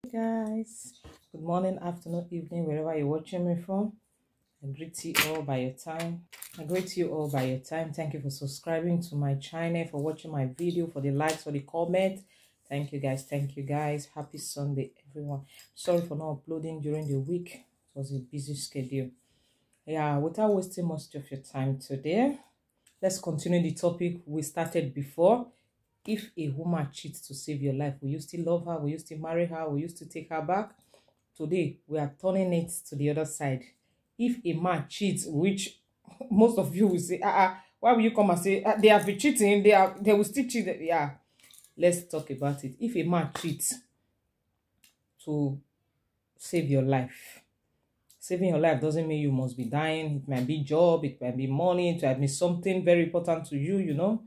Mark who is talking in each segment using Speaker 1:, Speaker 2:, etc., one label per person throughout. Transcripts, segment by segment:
Speaker 1: Hey guys, good morning, afternoon, evening, wherever you're watching me from. I greet you all by your time. Thank you for subscribing to my channel, for watching my video, for the likes, for the comment. Thank you guys. Happy Sunday, everyone. Sorry for not uploading during the week. It was a busy schedule. Yeah, without wasting much of your time today, let's continue the topic we started before. If a woman cheats to save your life, will you still love her? Will you still marry her? Will you still take her back? Today, we are turning it to the other side. If a man cheats, which most of you will say, why will you come and say, they have been cheating, they will still cheat. Yeah, let's talk about it. If a man cheats to save your life, saving your life doesn't mean you must be dying. It might be job, it might be money, it might be something very important to you, you know.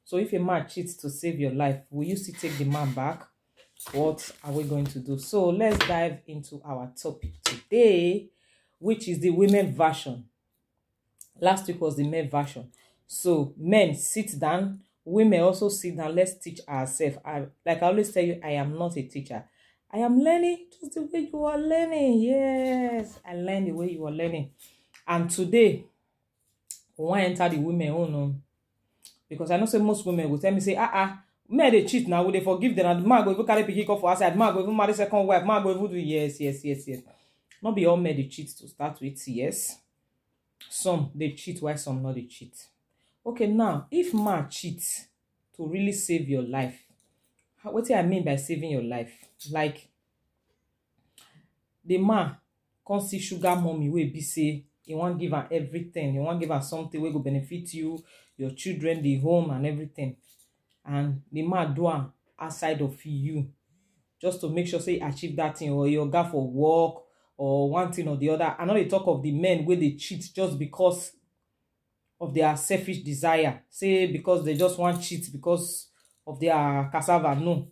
Speaker 1: So if a man cheats to save your life, will you still take the man back? What are we going to do? So let's dive into our topic today, which is the women version. Last week was the men version. So men sit down, women also sit down. Let's teach ourselves. Like I always tell you, I am not a teacher. I am learning just the way you are learning. Yes, I learn the way you are learning. And today, we want to enter the women own. Because I know say most women will tell me, say, men they cheat now, will they forgive them? And man go even carry picky for outside, man go even marry second wife, man go even do yes. Not be all men they cheat to start with, yes. Some they cheat, while some not they cheat. Okay, now, if man cheats to really save your life, what do I mean by saving your life? Like, the man can't see sugar mommy wey be say he want give her everything, he want give her something wey go benefit you, your children, the home and everything, and the man do am outside of you just to make sure say achieve that thing, or your guy for work or one thing or the other. I know they talk of the men where they cheat just because of their selfish desire, say because they just want cheat because of their cassava. No,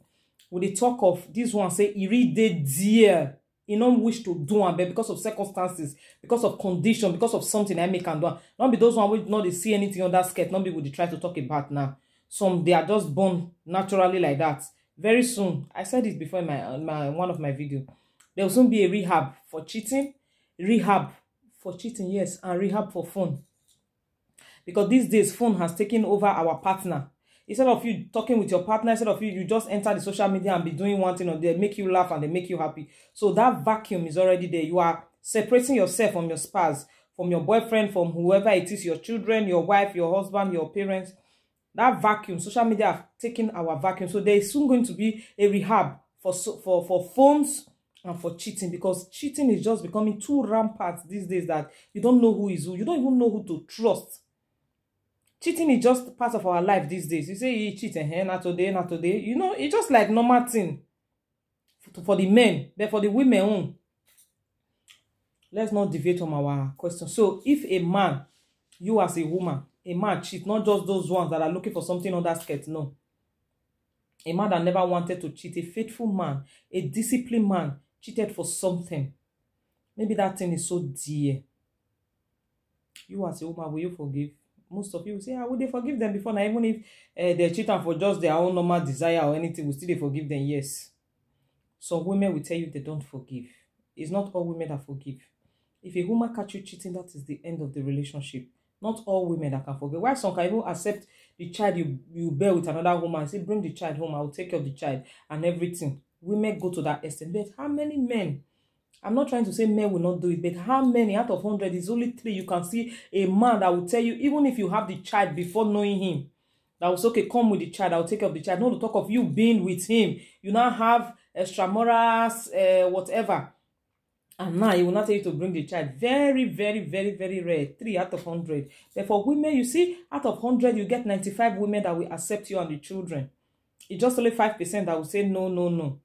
Speaker 1: when they talk of this one, say he really dey dear, he don't wish to do am, but because of circumstances, because of condition, because of something I make am do am. Not be those one wey not they see anything on that skirt. Not be what they try to talk about now. Some they are just born naturally like that. Very soon, I said it before in my one of my video, there will soon be a rehab for cheating, yes, and rehab for phone. Because these days, phone has taken over our partner. Instead of you talking with your partner, instead of you just enter the social media and be doing one thing, or they make you laugh and they make you happy. So that vacuum is already there. You are separating yourself from your spouse, from your boyfriend, from whoever it is, your children, your wife, your husband, your parents. That vacuum, social media have taken our vacuum. So there is soon going to be a rehab for phones and for cheating, because cheating is just becoming too rampant these days that you don't know who is who. You don't even know who to trust. Cheating is just part of our life these days. You say you cheat, not today. You know, it's just like normal thing for the men, but for the women, let's not deviate from our question. So if a man, you as a woman, a man cheat, not just those ones that are looking for something on that skirt, no. A man that never wanted to cheat, a faithful man, a disciplined man, cheated for something. Maybe that thing is so dear. You as a woman, will you forgive? Most of you will say, would they forgive them before now? Even if they're cheating for just their own normal desire or anything, will still they forgive them? Yes. Some women will tell you they don't forgive. It's not all women that forgive. If a woman catch you cheating, that is the end of the relationship. Not all women that can forgive. Why some can even accept the child you bear with another woman and say, bring the child home, I will take care of the child and everything. Women go to that extent. But how many men? I'm not trying to say men will not do it, but how many out of 100 is only 3 you can see a man that will tell you, even if you have the child before knowing him, that will say, okay, come with the child, I'll take care of the child. Not to talk of you being with him. You now have extramorals, whatever. And now he will not tell you to bring the child. Very, very, very, very rare. 3 out of 100. But for women, you see, out of 100, you get 95 women that will accept you and the children. It's just only 5% that will say no.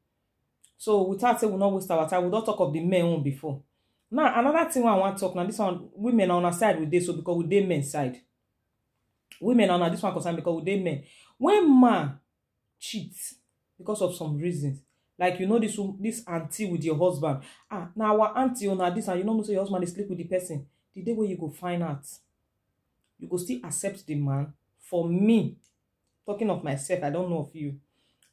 Speaker 1: So without saying we'll not waste our time, we'll not talk of the men on before. Now, another thing I want to talk now, this one, women are on our side with this, so because we dey men's side. Women are on this one concerned because we dey men. When man cheats because of some reasons, like you know this auntie with your husband. Now our auntie on this, and you don't know say your husband is sleep with the person. The day where you go find out, you go still accept the man. For me, talking of myself, I don't know of you.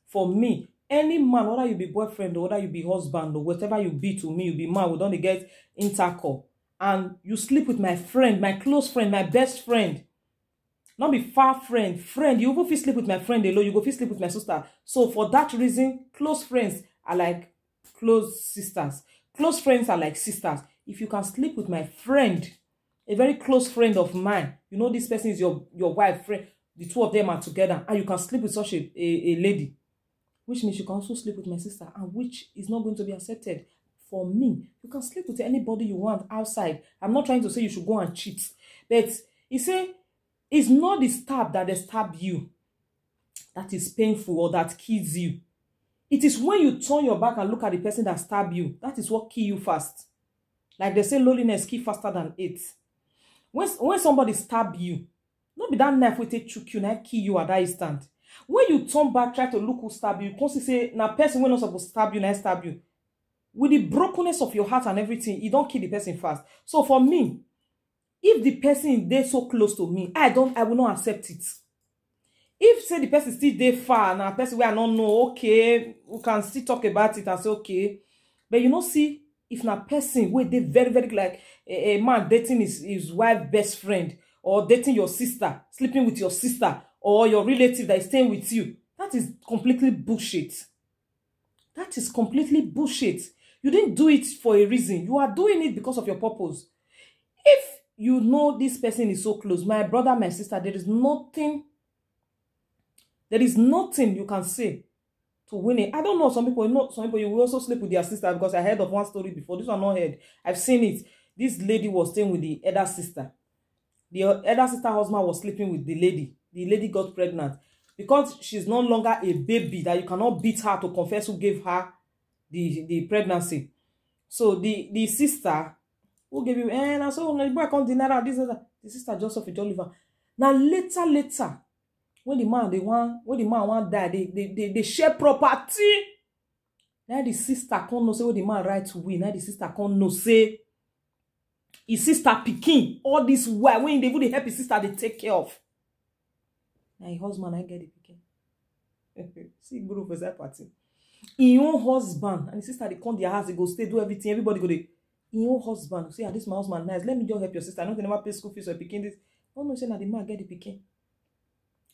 Speaker 1: For me, any man, whether you be boyfriend or whether you be husband or whatever you be to me, you be man, we don't get intercourse, and you sleep with my friend, my close friend, my best friend, not be far friend, you even fit sleep with my friend alone, you go fit sleep with my sister. So for that reason, close friends are like close sisters. Close friends are like sisters. If you can sleep with my friend, a very close friend of mine, you know this person is your wife, friend, the two of them are together, and you can sleep with such a lady, which means you can also sleep with my sister, and which is not going to be accepted. For me, you can sleep with anybody you want outside. I'm not trying to say you should go and cheat, but you say it's not the stab that they stab you that is painful or that kills you. It is when you turn your back and look at the person that stabbed you, that is what kills you fast. Like they say, loneliness kills faster than it. When somebody stab you, not be that knife will take choke you, not kill you at that instant. When you turn back, try to look who stab you, you say, now person when not supposed to stab you, now stab you. With the brokenness of your heart and everything, you don't kill the person fast. So for me, if the person is so close to me, I will not accept it. If say the person still there far, and a person where I don't know, okay, we can still talk about it and say okay. But you know, see, if na person where they very, very like a man dating his wife best friend, or dating your sister, sleeping with your sister, or your relative that is staying with you, that is completely bullshit. That is completely bullshit. You didn't do it for a reason. You are doing it because of your purpose. If you know this person is so close, my brother, my sister, there is nothing you can say to win it. I don't know, some people you will also sleep with their sister, because I heard of one story before. This one not heard. I've seen it. This lady was staying with the elder sister. The elder sister husband was sleeping with the lady. The lady got pregnant. Because she's no longer a baby, that you cannot beat her to confess who gave her the pregnancy. So the sister who gave you, and I saw the boy can't deny that this the sister Joseph Oliver. Now later, when the man want die, they share property. Now the sister can't know say what the man right to win. Now the sister can't know say his sister picking all this while when they would help his sister, they take care of. Now his husband I get the picking. See group for that party. In your husband and his sister they come their house, they go stay, do everything, everybody go there. In your husband, say, this my husband nice. Let me just help your sister. I know they never pay school fees or picking this. Oh no, say now the man get the picking.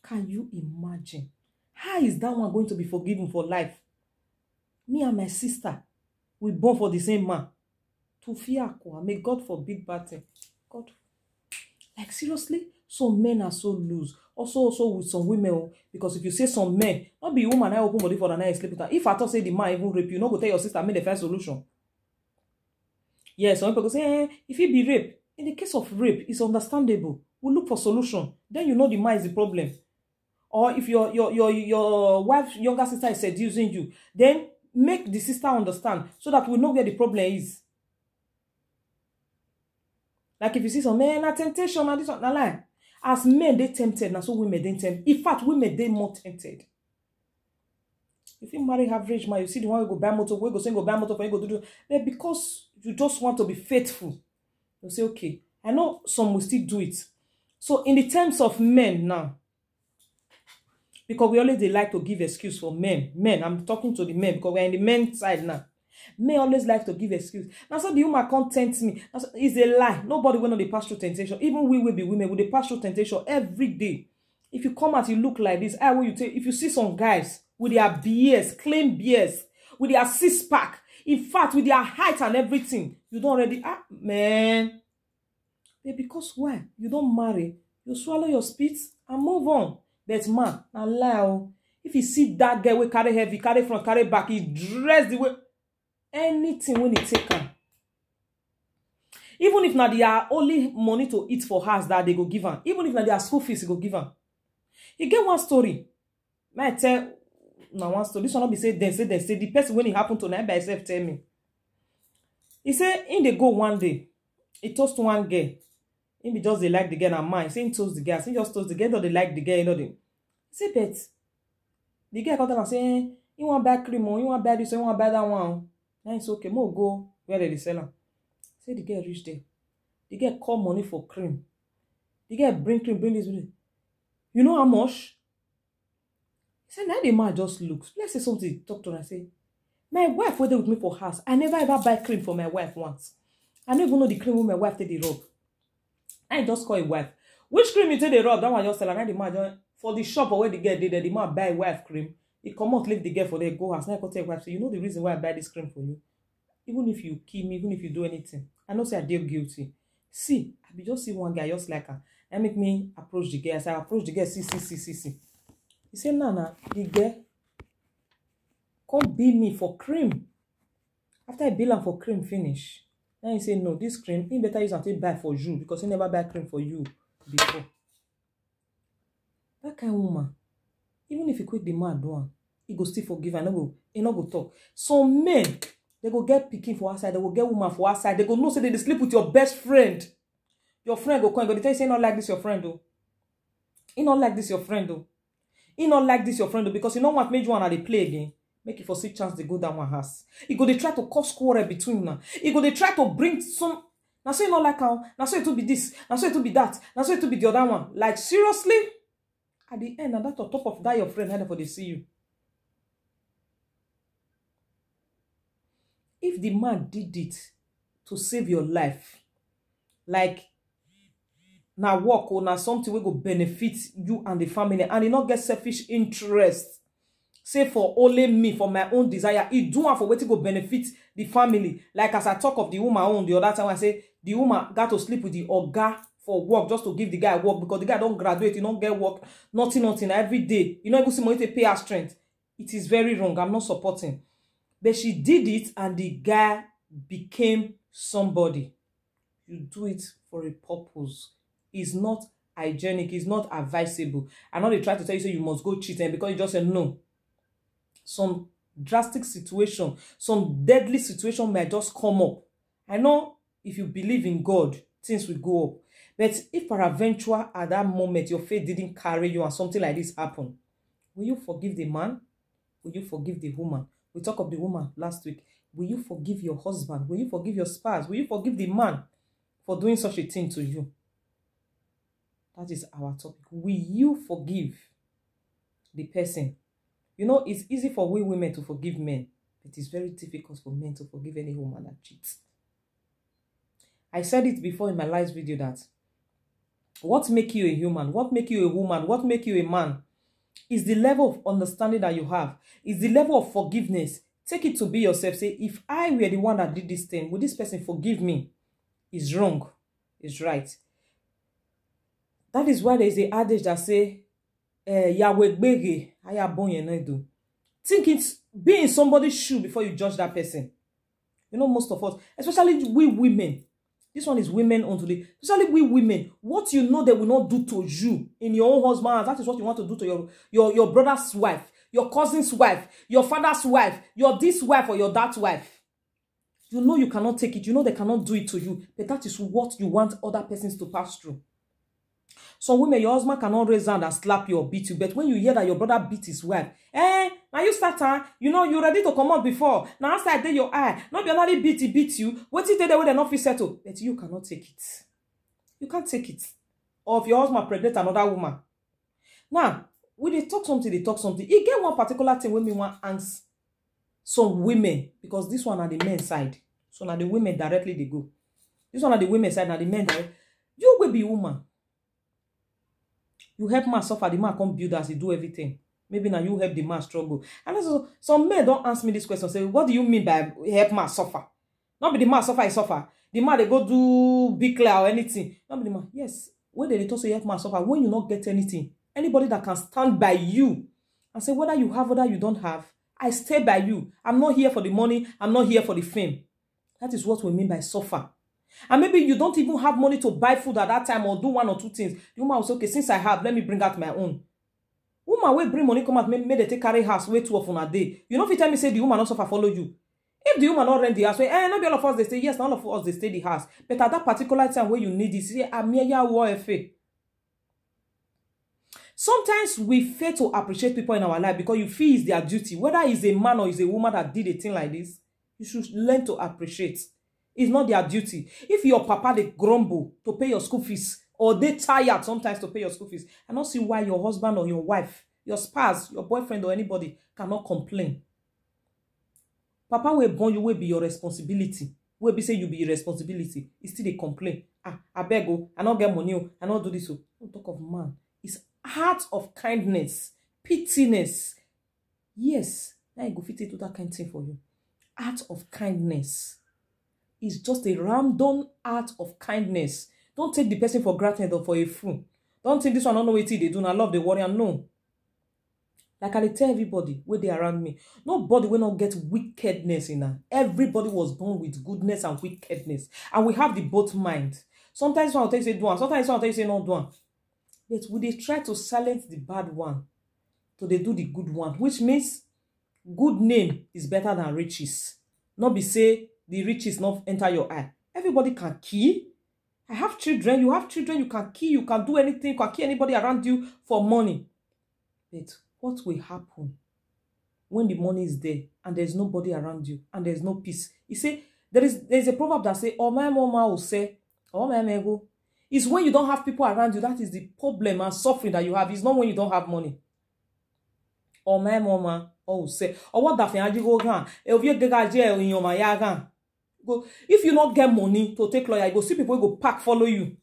Speaker 1: Can you imagine? How is that one going to be forgiven for life? Me and my sister, we born for the same man. To fear, may God forbid bad thing. God, like seriously, some men are so loose. Also with some women, because if you say some men, not be woman I open body for the night sleep with her. If I thought say the man even rape you, not go tell your sister make the first solution. Yes, some people say, if it be rape, in the case of rape, it's understandable. We look for solution. Then you know the man is the problem. Or if your wife's younger sister is seducing you, then make the sister understand so that we know where the problem is. Like if you see some men, na temptation, na this one, na lie. As men, they tempted, na so women they tempted. In fact, women they more tempted. If you marry average man, you see the one who go buy motor, we go say go buy motor for you go do. But because you just want to be faithful, you say okay. I know some will still do it. So in the terms of men now, because we always they like to give excuse for men. Men, I'm talking to the men because we're in the men's side now. Men always like to give excuse. Now, so the woman can't tempt me. So it's a lie. Nobody will know they pass through temptation. Even we will be women, we they pass through temptation every day. If you come out, you look like this. I will you take. If you see some guys with their BS, clean BS, with their 6-pack, in fact, with their height and everything, you don't already man. But because why? You don't marry, you swallow your spit and move on. But man, allow. If you see that guy we carry heavy, carry front, carry back, he dress the way. Anything when he take her. Even if now they are only money to eat for house that they go give her. Even if now they are school fees, they go give her. You get one story. May I tell now one story. This one not be say the person when it happened to them by himself tell me. He say in they go one day. He toast to one girl. He be just they like the girl and mine. Say he toast the girl. Say just toast the girl or they like the girl, you know them. He say bet. The girl come down and say, you want buy cream or you want buy this or you want buy that one. Now it's okay. More go where they sell them. Say the girl reach there. The girl call money for cream. The girl bring cream, bring this. You know how much? Say, now the man just looks. Let's say something, talk to her and say, my wife waited with me for house. I never ever buy cream for my wife once. I don't even know the cream when my wife take the rub. I just call a wife. Which cream you take the rub? That one just tell her. Now the man just, for the shop or where the girl did, the man buy wife cream. He come out, leave the girl for the go house. Now I go tell wife, say, you know the reason why I buy this cream for you? Even if you kill me, even if you do anything, I know say I deal guilty. See, I be just see one guy just like her. And make me approach the girl. I say, I approach the girl, see. He say, nah, the girl come bill me for cream. After I bill him for cream finish, then he say, no, this cream, he better use and take buy for you because he never buy cream for you before. That kind of woman, even if you quit the man doing, he go still forgive and he no go talk. Some men, they go get picking for outside, they go get woman for outside, they go know say they sleep with your best friend. Your friend go come, go tell you say not like this your friend though. He not like this your friend though. He not like this your friend though because you don't want major one at the play again. Make it for 6 chance they go down one house. He go they try to cause quarrel between them. He go they try to bring some. Now so you not like how. Now so it will be this. Now so it will be that. Now so it will be the other one. Like seriously, at the end, and that on top of that your friend had for they see you. If the man did it to save your life, like now work or now something will go benefit you and the family, and he not get selfish interest. Say for only me, for my own desire, he do one for what to go benefit the family. Like as I talk of the woman on the other time, I say the woman got to sleep with the oga for work just to give the guy work because the guy don't graduate, he don't get work, nothing every day. You know, able to money to pay her strength. It is very wrong. I'm not supporting. But she did it and the guy became somebody. You do it for a purpose. It's not hygienic. It's not advisable. I know they try to tell you say you must go cheat and because you just said no. Some drastic situation, some deadly situation might just come up. I know if you believe in God, things will go up. But if peradventure at that moment your faith didn't carry you and something like this happened, will you forgive the man? Will you forgive the woman? We talked of the woman last week. Will you forgive your husband? Will you forgive your spouse? Will you forgive the man for doing such a thing to you? That is our topic. Will you forgive the person? You know, it's easy for we women to forgive men. It is very difficult for men to forgive any woman that cheats. I said it before in my last video that what makes you a human, what makes you a woman, what makes you a man is the level of understanding that you have. Is the level of forgiveness. Take it to be yourself. Say, if I were the one that did this thing, would this person forgive me? It's wrong. It's right. That is why there is an adage that say, think it's be in somebody's shoe before you judge that person. You know, most of us, especially we women, this one is women onto the, especially we women, what you know they will not do to you in your own husband, that is what you want to do to your brother's wife, your cousin's wife, your father's wife, your this wife or your that wife. You know you cannot take it. You know they cannot do it to you, but that is what you want other persons to pass through. Some women, your husband cannot raise hand and slap you or beat you. But when you hear that your brother beat his wife, now you start, you know, you're ready to come out before. Now outside there your eye. Not be another beat you. What is the way they not feel settled? But you cannot take it. You can't take it. Or if your husband pregnant another woman. Now, when they talk something, You get one particular thing when me want answer some women. Because this one are the men's side. So now the women directly they go. This one are the women's side, now the men direct. You will be woman. You help man suffer, the man come build as he do everything. Maybe now you help the man struggle. And also, some men don't ask me this question. Say, what do you mean by help man suffer? Not be the man suffer, he suffer. The man they go do big clear or anything. Not be the man. Yes, when they talk say help man suffer, when you not get anything, anybody that can stand by you and say whether you have, whether you don't have, I stay by you. I'm not here for the money. I'm not here for the fame. That is what we mean by suffer. And maybe you don't even have money to buy food at that time or do one or two things. The woman will say, okay, since I have, let me bring out my own. Woman will bring money, come out, maybe they take carry house way too often a day. You know if you tell me, say the woman not suffer, follow you. If the woman not rent the house, not be all of us, they say, yes, none of us, they stay the house. But at that particular time where you need it, say, sometimes we fail to appreciate people in our life because you feel it's their duty. Whether it's a man or it's a woman that did a thing like this, you should learn to appreciate. It's not their duty. If your papa they grumble to pay your school fees or they tired sometimes to pay your school fees, I don't see why your husband or your wife Your spouse, your boyfriend or anybody cannot complain. Papa will born you, will be your responsibility. Will be say you be your responsibility. He still dey complain. I beg you, I not get money, I not do this. Don't talk of man. It's heart of kindness, pitiness. Yes, now you go fit do that kind of thing for you. Heart of kindness. It's just a random act of kindness. Don't take the person for granted or for a fool. Don't think this one don't know what they do. I love the warrior. No. Like I tell everybody where they around me, nobody will not get wickedness in her. Everybody was born with goodness and wickedness. And we have the both mind. Sometimes one will tell you say do one, sometimes one will tell you say not do one. But we they try to silence the bad one. So they do the good one. Which means good name is better than riches. Not be say the riches not enter your eye. Everybody can kill. I have children. You have children. You can kill. You can do anything. You can kill anybody around you for money. But what will happen when the money is there and there's nobody around you and there's no peace? You say there's a proverb that say, "Oh my mama will say, oh my ego." It's when you don't have people around you that is the problem and suffering that you have. It's not when you don't have money. Oh my mama will say, "Oh what that thing go gan? If you not get money to take lawyer, you go see people go pack follow you."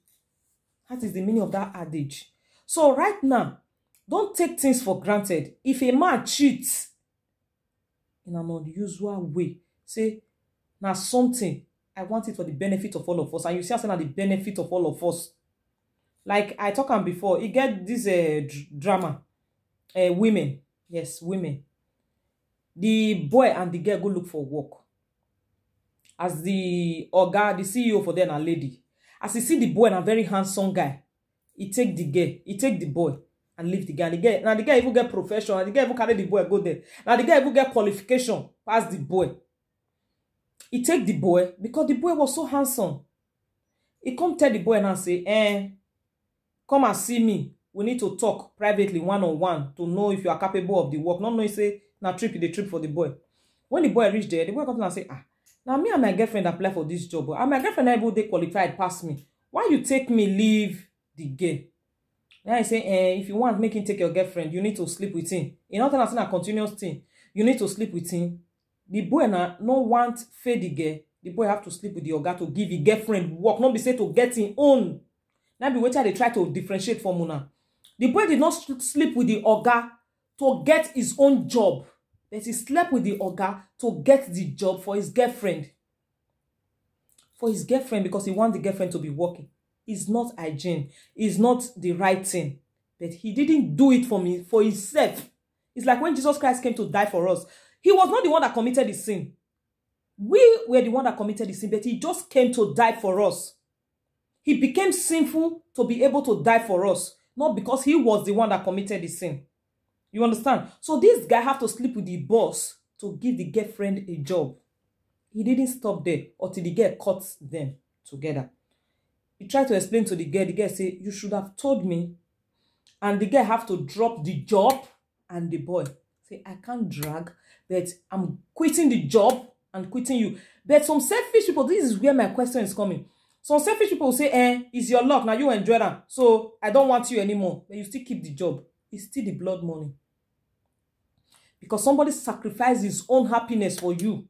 Speaker 1: That is the meaning of that adage. So right now, don't take things for granted. If a man cheats in an unusual way, say, now something, I want it for the benefit of all of us. And you see something at the benefit of all of us. Like I talked on before, you get this drama. Women. Yes, women. The boy and the girl go look for work. As the oga, the CEO for them, a lady. As you see the boy and a very handsome guy, he take the girl, he take the boy. And leave the guy. Now the guy even get profession. And the guy even carry the boy go there. Now the guy even get qualification past the boy. He take the boy because the boy was so handsome. He come tell the boy and say, come and see me. We need to talk privately, one-on-one, to know if you are capable of the work. Not knowing say, now trip the trip for the boy. When the boy reach there, the boy comes and say, now me and my girlfriend apply for this job. And my girlfriend able they qualified past me. Why you take me leave the girl? Then I say, if you want make him take your girlfriend, you need to sleep with him. In other words, a continuous thing. You need to sleep with him. The boy no want fade the girl. The boy have to sleep with the oga to give the girlfriend work. Not be say to get him own. Now be waiting they try to differentiate from una. The boy did not sleep with the oga to get his own job. But he slept with the oga to get the job for his girlfriend. For his girlfriend, because he wants the girlfriend to be working. It's not hygiene. It's not the right thing. But he didn't do it for me, for himself. It's like when Jesus Christ came to die for us. He was not the one that committed the sin. We were the one that committed the sin, but he just came to die for us. He became sinful to be able to die for us. Not because he was the one that committed the sin. You understand? So this guy have to sleep with the boss to give the girlfriend a job. He didn't stop there until the girl caught them together. He tried to explain to the girl say, you should have told me. And the girl have to drop the job and the boy. Say, I can't drag, but I'm quitting the job and quitting you. But some selfish people, this is where my question is coming. Some selfish people will say, it's your luck, now you enjoy that. So I don't want you anymore. But you still keep the job. It's still the blood money. Because somebody sacrificed his own happiness for you.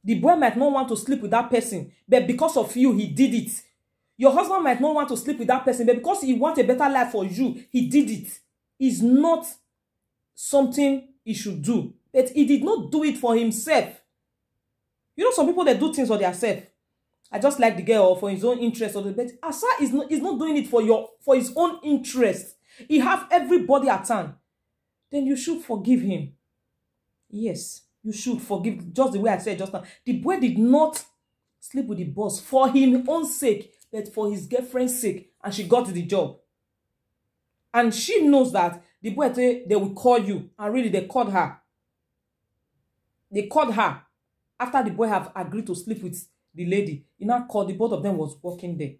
Speaker 1: The boy might not want to sleep with that person, but because of you, he did it. Your husband might not want to sleep with that person, but because he wants a better life for you, he did it. It's not something he should do. But he did not do it for himself. You know, some people, they do things for themselves. I just like the girl or for his own interest. But Asa is not doing it for his own interest. He have everybody at hand. Then you should forgive him. Yes, you should forgive. Just the way I said just now. The boy did not sleep with the boss for his own sake, but for his girlfriend's sake. And she got the job. And she knows that the boy say they will call you. And really, they called her. They called her after the boy have agreed to sleep with the lady. He now called, the both of them was working there.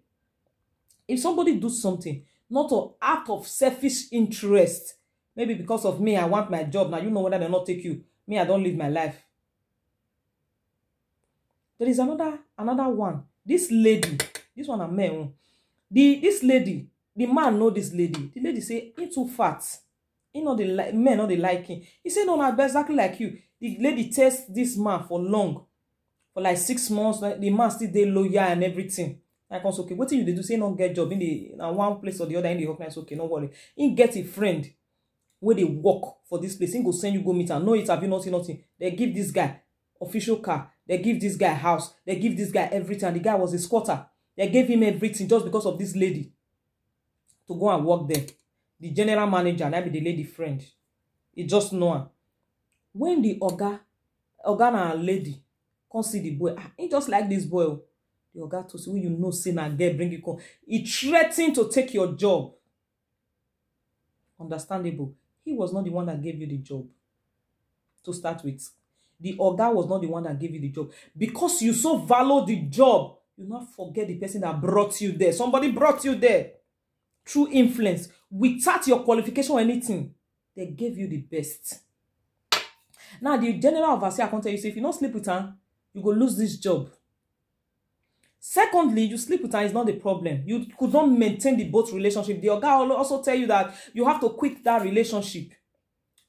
Speaker 1: If somebody do something, not out of selfish interest, maybe because of me, I want my job. Now you know whether they not take you. Me, I don't live my life. There is another one. This lady, this one a man. This lady, the man know this lady. The lady say, "Ain't too fat. Men not they like him. He said, no, not exactly like you. The lady test this man for long, for like 6 months. Like, the man still dey loyal and everything. Like, also, okay, what you they do? Say not get job in one place or the other in the organize. Okay, no worry. He get a friend where they work for this place. He go send you go meet and know it. Have you nothing? They give this guy official car. They give this guy house. They give this guy everything. And the guy was a squatter. They gave him everything just because of this lady to go and work there. The general manager, and I be the lady friend. He just know her. When the oga and lady come see the boy, he just like this boy. The oga to say, you know, say na girl bring you come. He threatened to take your job. Understandable. He was not the one that gave you the job. To start with, the oga was not the one that gave you the job. Because you so value the job, you not forget the person that brought you there. Somebody brought you there through influence, without your qualification or anything. They gave you the best. Now, the general overseer can tell you, say, if you don't sleep with her, you go lose this job. Secondly, you sleep with her is not the problem. You could not maintain the both relationship. The oga will also tell you that you have to quit that relationship.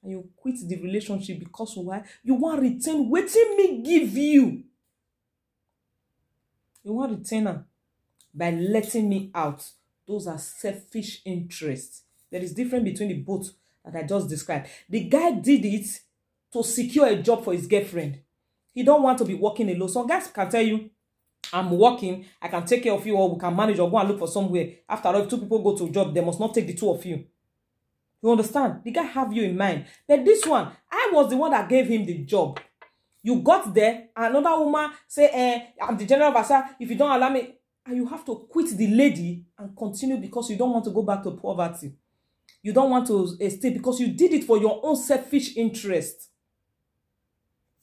Speaker 1: And you quit the relationship because why? You want to retain wetin me give you. You want to retain her by letting me out. Those are selfish interests. There is difference between the both that I just described. The guy did it to secure a job for his girlfriend. He don't want to be working alone. Some guys can tell you, I'm working, I can take care of you, or we can manage, or go and look for somewhere. After all, if 2 people go to a job, they must not take the 2 of you. You understand? The guy have you in mind. But this one, I was the one that gave him the job. You got there, another woman say, I'm the general officer, if you don't allow me, and you have to quit the lady and continue because you don't want to go back to poverty. You don't want to stay because you did it for your own selfish interest.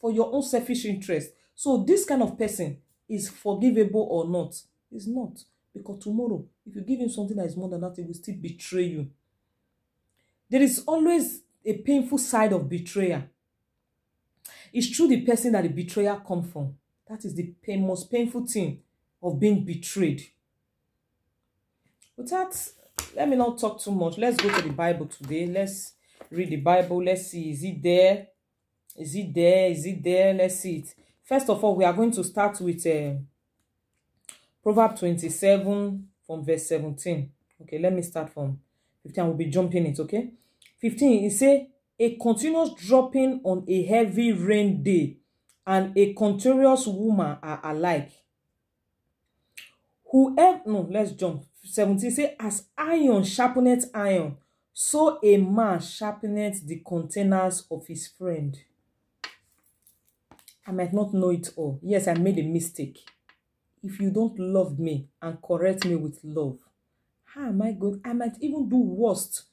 Speaker 1: For your own selfish interest. So this kind of person is forgivable or not? It's not. Because tomorrow, if you give him something that is more than that, he will still betray you. There is always a painful side of betrayal. It's true the person that the betrayer comes from. That is the most painful thing of being betrayed. With that, let me not talk too much. Let's go to the Bible today. Let's read the Bible. Let's see. Is it there? Is it there? Is it there? Let's see it. First of all, we are going to start with Proverbs 27 from verse 17. Okay, let me start from 15. We'll be jumping it, okay? 15, it says, a continuous dropping on a heavy rain day and a continuous woman are alike. Whoever, no, let's jump. 17 say, as iron sharpeneth iron, so a man sharpeneth the containers of his friend. I might not know it all. Yes, I made a mistake. If you don't love me and correct me with love, how am I going? I might even do worst.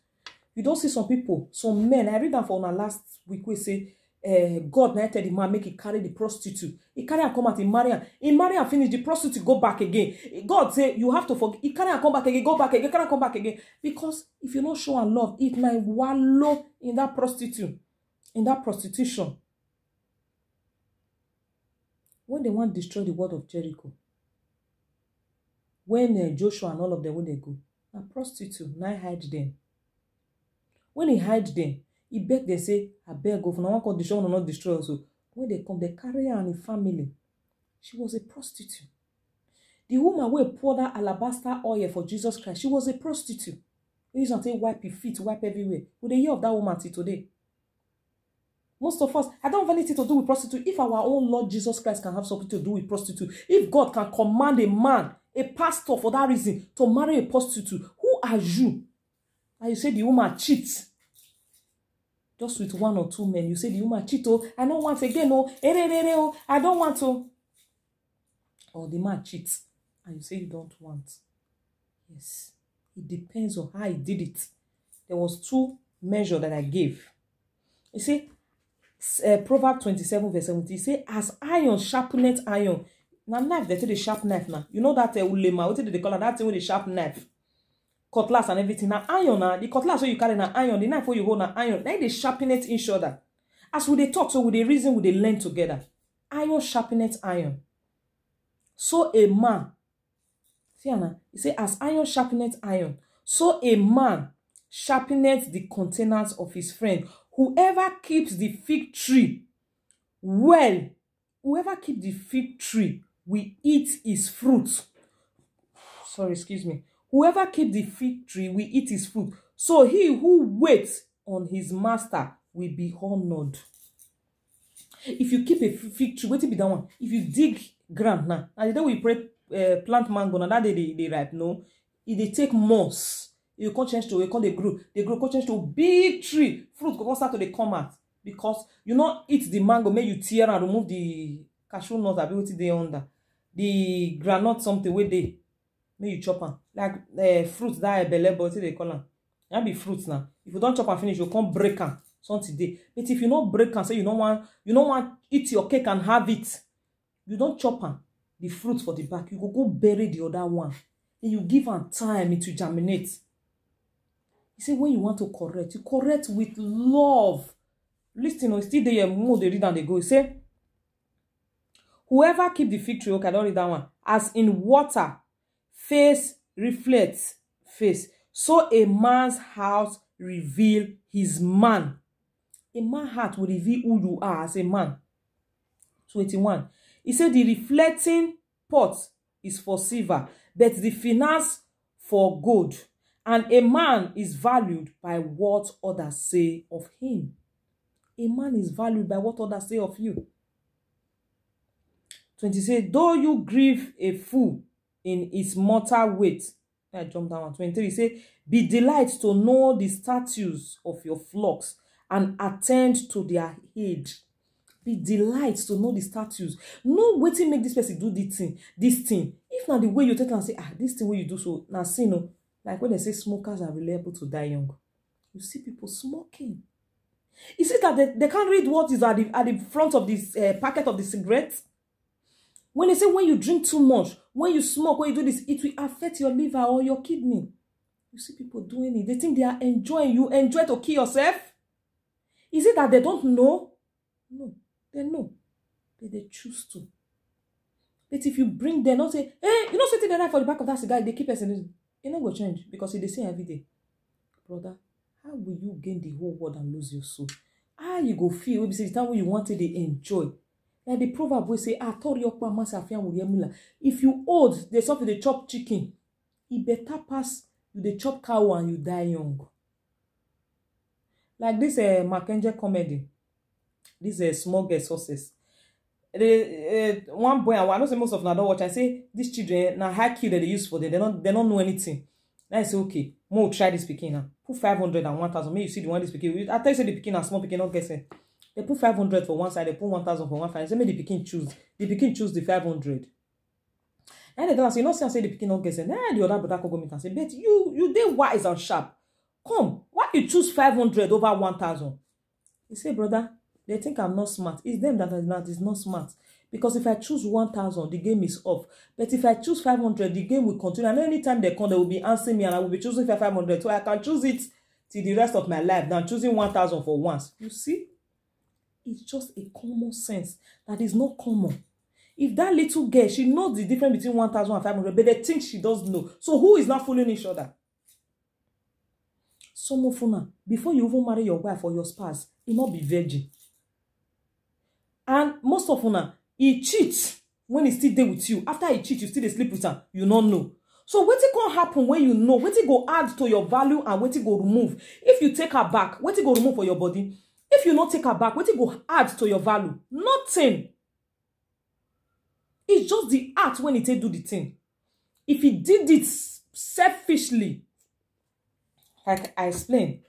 Speaker 1: You don't see some people, some men. I read that for our last week. We say, God now tell the man make he carry the prostitute. He carry and come out in marry her. He marry and finish. The prostitute go back again. God say you have to forget. He carry and come back again. Go back again. Carry and come back again. Because if you not show and love, it might wallow in that prostitute, in that prostitution. When they want to destroy the word of Jericho, when Joshua and all of them, when they go, a prostitute now hide them. When he hide them, he beg, they say, I beg go for no one called destroy, no not destroy also. When they come, they carry her and her family. She was a prostitute. The woman who poured that alabaster oil for Jesus Christ, she was a prostitute. They used to say, wipe your feet, wipe everywhere. Would they hear of that woman till today? Most of us, I don't have anything to do with prostitute. If our own Lord Jesus Christ can have something to do with prostitute, if God can command a man, a pastor for that reason, to marry a prostitute, who are you? And you say the woman cheats. Just with 1 or 2 men, you say the woman cheat, oh, I don't want again, oh, I don't want to. Or the man cheats, and you say you don't want. Yes, it depends on how he did it. There was 2 measures that I gave. You see, Proverbs 27 verse 17, you say, as iron sharpeneth iron. Now knife, they take the sharp knife now. You know that ulema, what did they call it? That thing with the sharp knife. Cutlass and everything. Now iron, now the cutlass where you carry now iron, the knife where you hold now iron. Then they sharpen it each other. As we they talk, so we they reason, we they learn together. Iron sharpeneth iron. So a man, see now, you say as iron sharpeneth iron, so a man sharpeneth the countenance of his friend. Whoever keeps the fig tree well, whoever keeps the fig tree will eat his fruit. Sorry, excuse me. Whoever keeps the fig tree will eat his fruit. So he who waits on his master will be honored. If you keep a fig tree, what will be that one? If you dig ground now, and the day we plant mango, now that they ripe, no, if they take months, you can't change to, you can't they grow can't change to a big tree, fruit go start to they come out, because you not eat the mango, make you tear and remove the cashew nut, ability they under the granite something where they make you chop them like fruit that belle, but they call them. That be fruits now. If you don't chop and finish, you can't break them something day. But if you not break and say you don't want eat your cake and have it, you don't chop them the fruit for the back. You go bury the other one. Then you give them time to germinate. You say when you want to correct, you correct with love. Listen, you still there, more they read and they go. You say, whoever keep the fig tree, okay, I don't read that one. As in water, face reflects face. So a man's house reveal his man. A man's heart will reveal who you are as a man. 21. He said the reflecting pot is for silver, but the finance for gold. And a man is valued by what others say of him. A man is valued by what others say of you. 20 says, though you grieve a fool in his mortal weight. I jump down. 23 say, be delight to know the statutes of your flocks and attend to their aid. Be delight to know the statutes. No waiting make this person do this thing. If not the way you take and say, this thing where you do so, now see no. Like when they say smokers are reliable to die young. You see people smoking. You see that they can't read what is at the front of this packet of the cigarette. When they say when you drink too much, when you smoke, when you do this, it will affect your liver or your kidney. You see people doing it. They think they are enjoying. You enjoy to kill yourself? Is it that they don't know? No, they know. But they choose to. But if you bring them, not say, hey, you know something they write for the back of that cigar, they keep it. It not go change because they say every day. Brother, how will you gain the whole world and lose your soul? How you go feel? Maybe say the time when you wanted to enjoy. Like the proverb will say, if you old, there's something they chop chicken. It better pass you they chop cow and you die young. Like this Mackenzie comedy. This small girl success. One boy, I know say most of them don't watch. I say these children now high kill that they use for them. They don't know anything. Then I say okay, more try this picking now. Put 500 and 1,000. Maybe you see the one this picking. I tell you say the picking and small picking not guessing. They put 500 for one side, they put 1,000 for one side. Say make the picking choose. The picking choose the 500. And they don't say, you know, say the picking not guessing. Then the other brother go meet and say, but you they wise and sharp. Come, why you choose 500 over 1,000? He say, brother, they think I'm not smart. It's them that is not smart. Because if I choose 1,000, the game is off. But if I choose 500, the game will continue. And anytime they come, they will be answering me and I will be choosing 500. So I can choose it till the rest of my life than choosing 1,000 for once. You see? It's just a common sense that is not common. If that little girl, she knows the difference between 1,000 and 500, but they think she doesn't know. So who is not fooling each other? Some of you, before you even marry your wife or your spouse, you not be virgin. And most of you, he cheats when he still there with you. After he cheats, you still sleep with him. You don't know. So what it can happen when you know? What it go add to your value and what it go remove? If you take her back, what it go remove for your body? If you not take her back, what it go add to your value? Nothing. It's just the act when he do the thing. If he did it selfishly, like I explained,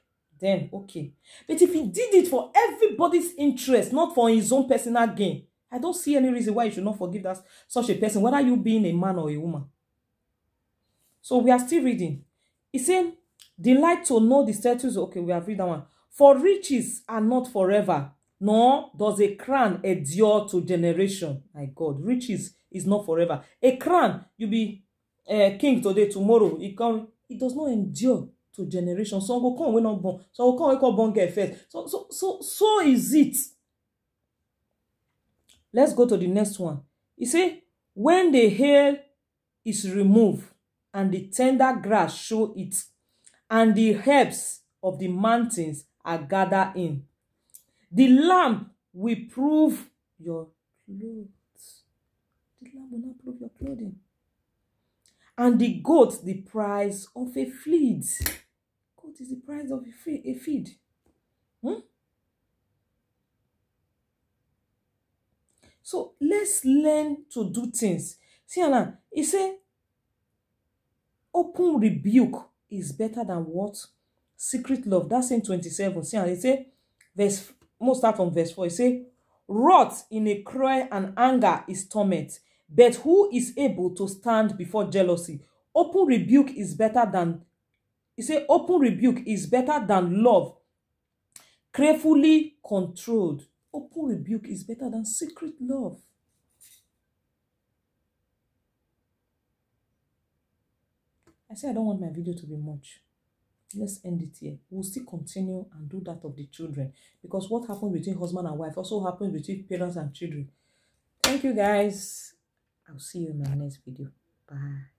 Speaker 1: then okay. But if he did it for everybody's interest, not for his own personal gain, I don't see any reason why you should not forgive that such a person, whether you being a man or a woman. So we are still reading. He said, delight to know the status. Okay, we have read that one. For riches are not forever, nor does a crown endure to generation. My God, riches is not forever. A crown, you be king today, tomorrow, it does not endure to generation. So go come, we not born. So go come, we call born get first. So is it. Let's go to the next one. You see, when the hair is removed and the tender grass show it, and the herbs of the mountains are gathered in. The lamp will prove your clothes. The lamp will not prove your clothing. And the goat, the price of a fleet. Goat is the price of a feed. So let's learn to do things. See, Anna, he say, open rebuke is better than what? Secret love. That's in 27. See, and he say, most start from verse 4. He say, wrath in a cry and anger is torment, but who is able to stand before jealousy? Open rebuke is better than, he say, open rebuke is better than love carefully controlled. Open rebuke is better than secret love. I say I don't want my video to be much. Let's end it here. We'll still continue and do that of the children, because what happens between husband and wife also happens between parents and children. Thank you, guys. I'll see you in my next video. Bye.